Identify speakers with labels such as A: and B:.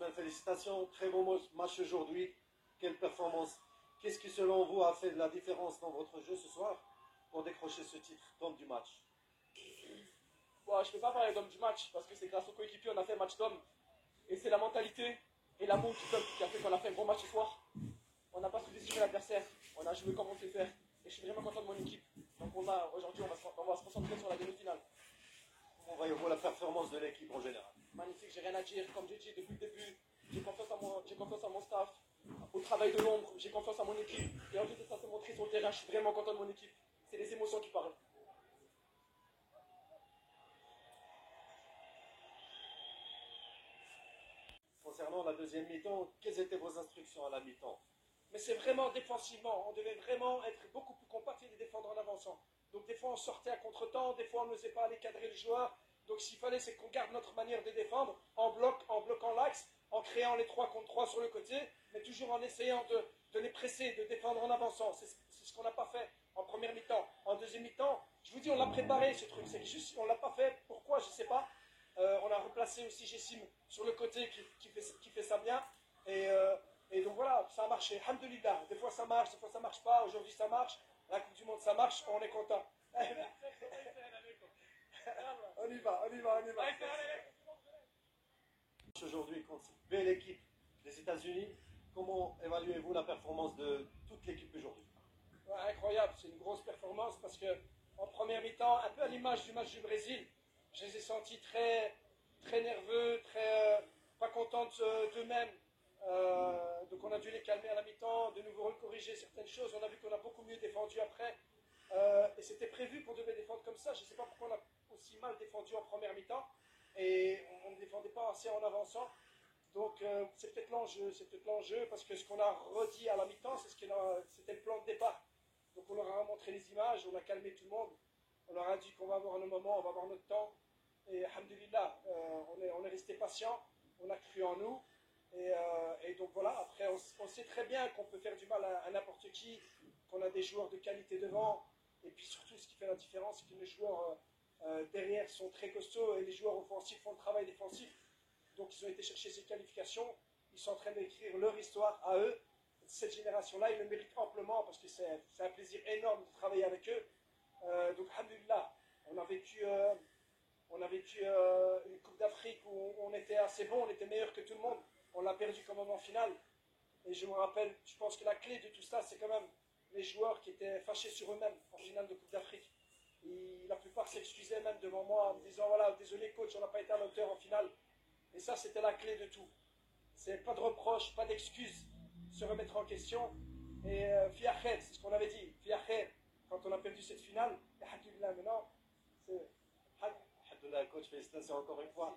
A: Ousmane, félicitations. Très bon match aujourd'hui. Quelle performance. Qu'est-ce qui, selon vous, a fait de la différence dans votre jeu ce soir pour décrocher ce titre d'homme du match?
B: Bon, je ne peux pas parler d'homme du match parce que c'est grâce aux coéquipiers qu'on a fait match d'homme. Et c'est la mentalité et l'amour du peuple qui a fait qu'on a fait un bon match ce soir. On n'a pas sous-estimé l'adversaire. On a joué comme on sait faire. Et je suis vraiment content de mon équipe. Donc aujourd'hui, on va se concentrer sur la demi-finale.
A: Comment voyez-vous la performance de l'équipe en général?
B: Magnifique, j'ai rien à dire. Comme j'ai dit depuis le début, j'ai confiance en mon staff. Au travail de l'ombre, j'ai confiance en mon équipe. Et ensuite, ça s'est montré sur le terrain. Je suis vraiment content de mon équipe. C'est les émotions qui parlent.
A: Concernant la deuxième mi-temps, quelles étaient vos instructions à la mi-temps?
B: Mais c'est vraiment défensivement. On devait vraiment être beaucoup plus compact et les défendre en avançant. Donc des fois on sortait à contre-temps, des fois on n'osait pas aller cadrer le joueur. Donc s'il fallait, c'est qu'on garde notre manière de défendre en bloquant l'axe, en créant les 3 contre 3 sur le côté, mais toujours en essayant de les presser, de défendre en avançant. C'est ce qu'on n'a pas fait en première mi-temps. En deuxième mi-temps, je vous dis, on l'a préparé ce truc. C'est juste qu'on ne l'a pas fait. Pourquoi? Je ne sais pas. On a replacé aussi Jessim sur le côté qui fait ça bien. Et donc voilà, ça a marché. Alhamdoulilah. Des fois ça marche, des fois ça ne marche pas. Aujourd'hui ça marche. La Coupe du Monde ça marche, on est content. On y va, on y va, on y va.
A: Aujourd'hui, contre cette belle équipe des États-Unis, comment évaluez-vous la performance de toute l'équipe aujourd'hui?
B: Ouais, incroyable, c'est une grosse performance parce que en première mi-temps, un peu à l'image du match du Brésil, je les ai sentis très, très nerveux, très pas contents d'eux-mêmes. Donc on a dû les calmer à la mi-temps, de nouveau recorriger certaines choses. On a vu qu'on a beaucoup mieux défendu après. Et c'était prévu qu'on devait défendre comme ça. Je ne sais pas pourquoi on a aussi mal défendu en première mi-temps. Et on ne défendait pas assez en avançant. Donc c'est peut-être l'enjeu, parce que ce qu'on a redit à la mi-temps, c'était le plan de départ. Donc on leur a montré les images, on a calmé tout le monde. On leur a dit qu'on va avoir nos moments, on va avoir notre temps. Et alhamdoulilah, on est resté patient, on a cru en nous. Et donc voilà, après on sait très bien qu'on peut faire du mal à n'importe qui, qu'on a des joueurs de qualité devant. Et puis surtout, ce qui fait la différence, c'est que les joueurs derrière sont très costauds et les joueurs offensifs font le travail défensif. Donc ils ont été chercher ces qualifications, ils sont en train d'écrire leur histoire à eux. Cette génération-là, ils le méritent amplement parce que c'est un plaisir énorme de travailler avec eux. Donc alhamdoulilah, on a vécu une Coupe d'Afrique où on était assez bon, on était meilleur que tout le monde. On l'a perdu comme moment final. Et je me rappelle, je pense que la clé de tout ça, c'est quand même les joueurs qui étaient fâchés sur eux-mêmes en finale de Coupe d'Afrique. La plupart s'excusaient même devant moi en me disant, voilà, désolé coach, on n'a pas été à la hauteur en finale. Et ça, c'était la clé de tout. C'est pas de reproches, pas d'excuses, se remettre en question. Et fiachet, c'est ce qu'on avait dit, fiachet, quand on a perdu cette finale. Et alhamdoulilah, maintenant, c'est...
A: Alhamdoulilah, coach, félicitations encore une fois.